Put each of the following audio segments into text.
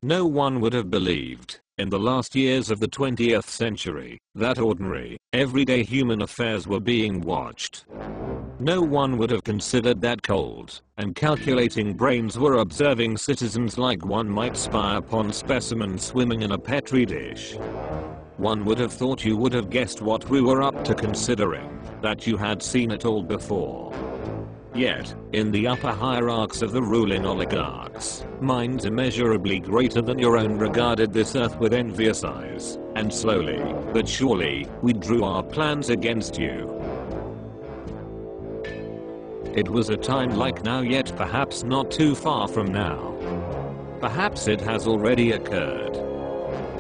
No one would have believed, in the last years of the 20th century, that ordinary, everyday human affairs were being watched. No one would have considered that cold and calculating brains were observing citizens like one might spy upon specimens swimming in a petri dish. One would have thought you would have guessed what we were up to, considering that you had seen it all before. Yet, in the upper hierarchs of the ruling oligarchs, minds immeasurably greater than your own regarded this earth with envious eyes, and slowly, but surely, we drew our plans against you. It was a time like now, yet perhaps not too far from now. Perhaps it has already occurred.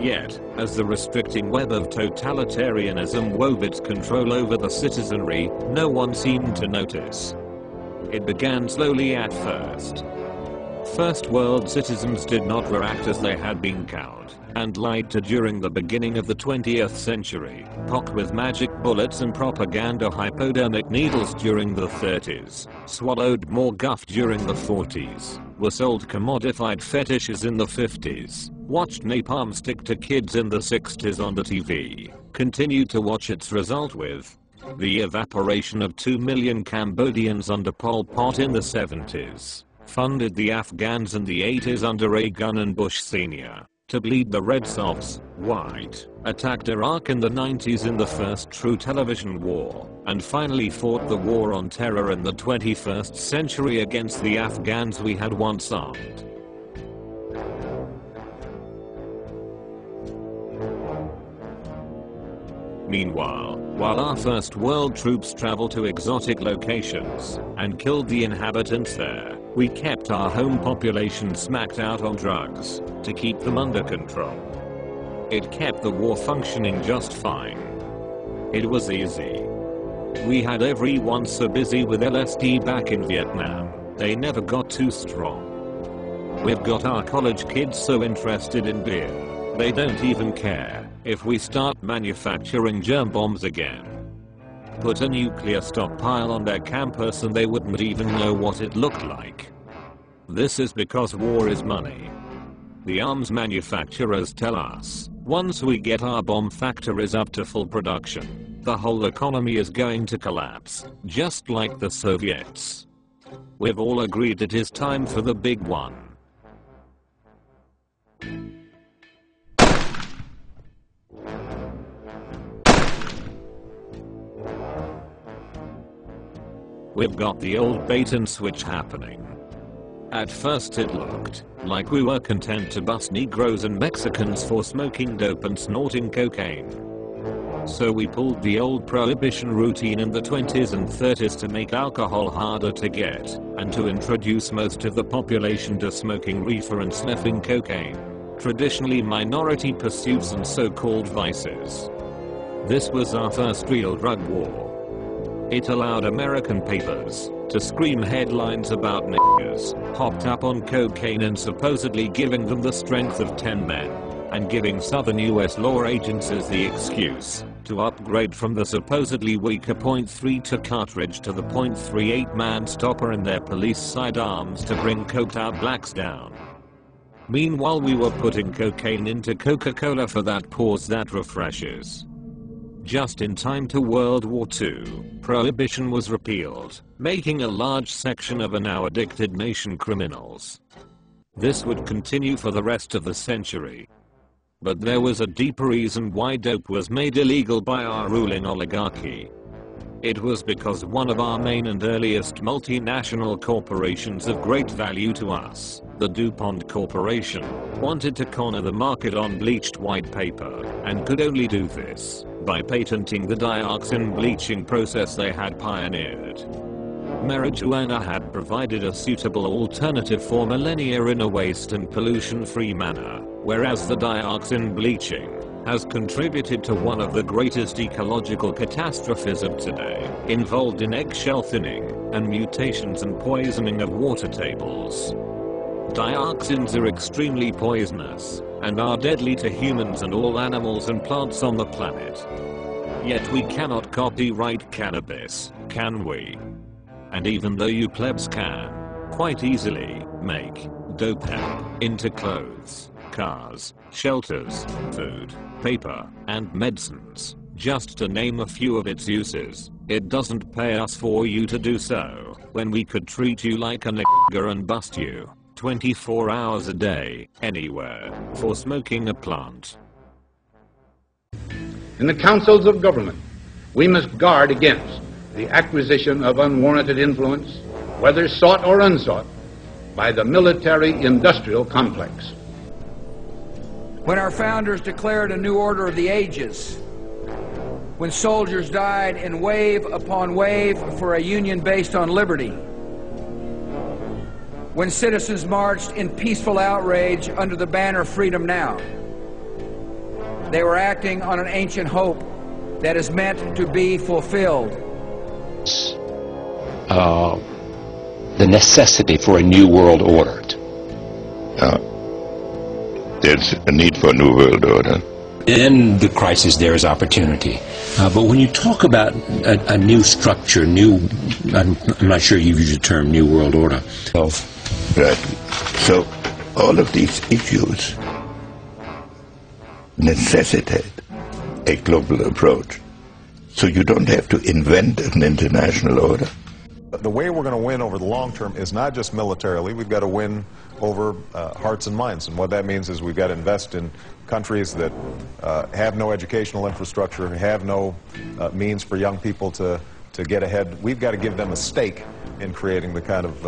Yet, as the restricting web of totalitarianism wove its control over the citizenry, no one seemed to notice. It began slowly at first. First world citizens did not react as they had been cowed and lied to during the beginning of the 20th century, pocked with magic bullets and propaganda hypodermic needles during the 30s, swallowed more guff during the 40s, were sold commodified fetishes in the 50s, watched napalm stick to kids in the 60s on the TV, continued to watch its result with the evaporation of 2 million Cambodians under Pol Pot in the 70s, funded the Afghans in the 80s under Reagan and Bush Sr. to bleed the Red Sox white, attacked Iraq in the 90s in the first true television war, and finally fought the war on terror in the 21st century against the Afghans we had once armed. Meanwhile, while our first world troops traveled to exotic locations and killed the inhabitants there, we kept our home population smacked out on drugs to keep them under control. It kept the war functioning just fine. It was easy. We had everyone so busy with LSD back in Vietnam, they never got too strong. We've got our college kids so interested in beer, they don't even care if we start manufacturing germ bombs again. Put a nuclear stockpile on their campus and they wouldn't even know what it looked like. This is because war is money. The arms manufacturers tell us, once we get our bomb factories up to full production, the whole economy is going to collapse, just like the Soviets. We've all agreed it is time for the big one. We've got the old bait and switch happening. At first it looked like we were content to bust Negroes and Mexicans for smoking dope and snorting cocaine. So we pulled the old prohibition routine in the 20s and 30s to make alcohol harder to get, and to introduce most of the population to smoking reefer and sniffing cocaine, traditionally minority pursuits and so-called vices. This was our first real drug war. It allowed American papers to scream headlines about niggers hopped up on cocaine and supposedly giving them the strength of 10 men, and giving southern US law agencies the excuse to upgrade from the supposedly weaker .32 cartridge to the .38 man stopper in their police sidearms to bring coked out blacks down. Meanwhile we were putting cocaine into Coca-Cola for that pause that refreshes. Just in time to World War II, prohibition was repealed, making a large section of a now addicted nation criminals. This would continue for the rest of the century. But there was a deeper reason why dope was made illegal by our ruling oligarchy. It was because one of our main and earliest multinational corporations of great value to us, the DuPont Corporation, wanted to corner the market on bleached white paper, and could only do this by patenting the dioxin bleaching process they had pioneered. Marijuana had provided a suitable alternative for millennia in a waste and pollution-free manner, whereas the dioxin bleaching has contributed to one of the greatest ecological catastrophes of today, involved in eggshell thinning and mutations and poisoning of water tables. Dioxins are extremely poisonous and are deadly to humans and all animals and plants on the planet. Yet we cannot copyright cannabis, can we? And even though you plebs can quite easily make dope hemp into clothes, cars, shelters, food, paper, and medicines, just to name a few of its uses. It doesn't pay us for you to do so, when we could treat you like a nigger and bust you 24 hours a day, anywhere, for smoking a plant. In the councils of government, we must guard against the acquisition of unwarranted influence, whether sought or unsought, by the military-industrial complex. When our founders declared a new order of the ages, when soldiers died in wave upon wave for a union based on liberty, when citizens marched in peaceful outrage under the banner Freedom Now, they were acting on an ancient hope that is meant to be fulfilled. The necessity for a new world order. There's a need for a new world order. In the crisis, there is opportunity. But when you talk about a new structure, I'm not sure you've used the term new world order. Right. So all of these issues necessitate a global approach. So you don't have to invent an international order. The way we're going to win over the long term is not just militarily. We've got to win over hearts and minds. And what that means is we've got to invest in countries that have no educational infrastructure, have no means for young people to get ahead. We've got to give them a stake in creating the kind of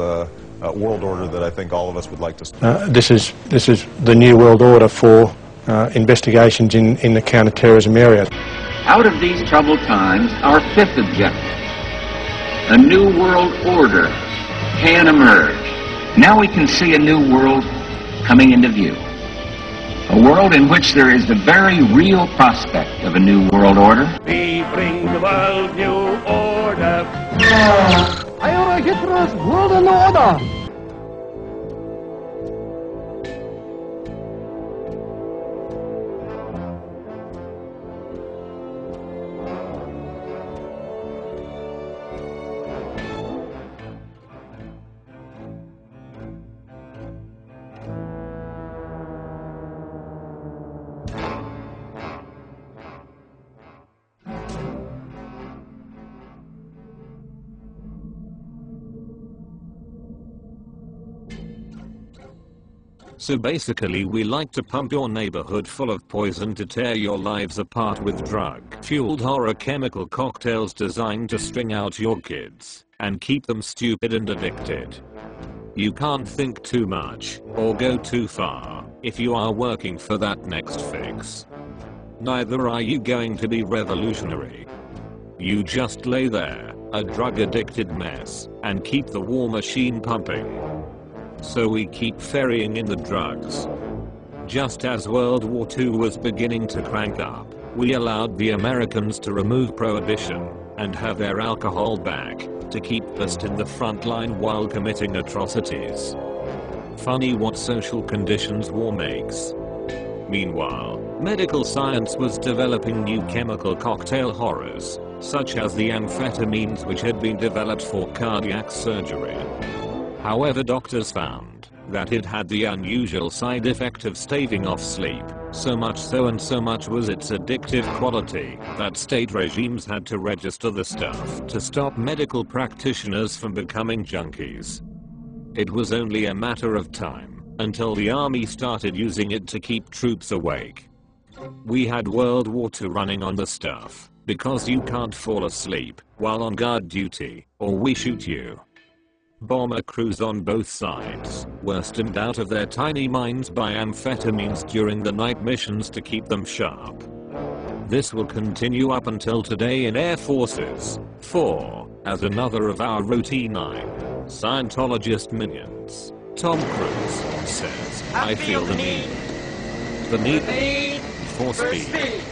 world order that I think all of us would like to see. This is the new world order for investigations in the counter-terrorism area. Out of these troubled times, our fifth objective, a new world order, can emerge. Now we can see a new world coming into view. A world in which there is the very real prospect of a new world order. We bring the world new order. Iowa Hitler's world and order. So basically we like to pump your neighborhood full of poison to tear your lives apart with drug-fueled horror chemical cocktails designed to string out your kids and keep them stupid and addicted. You can't think too much or go too far if you are working for that next fix. Neither are you going to be revolutionary. You just lay there, a drug-addicted mess, and keep the war machine pumping. So we keep ferrying in the drugs. Just as World War II was beginning to crank up, we allowed the Americans to remove prohibition and have their alcohol back to keep us in the front line while committing atrocities. Funny what social conditions war makes. Meanwhile, medical science was developing new chemical cocktail horrors, such as the amphetamines which had been developed for cardiac surgery. However, doctors found that it had the unusual side effect of staving off sleep, so much so and so much was its addictive quality that state regimes had to register the stuff to stop medical practitioners from becoming junkies. It was only a matter of time until the army started using it to keep troops awake. We had World War II running on the stuff, because you can't fall asleep while on guard duty, or we shoot you. Bomber crews on both sides were stimmed out of their tiny minds by amphetamines during the night missions to keep them sharp. This will continue up until today in Air Forces 4, as another of our routine 9 Scientologist minions, Tom Cruise, says, I feel the need for speed.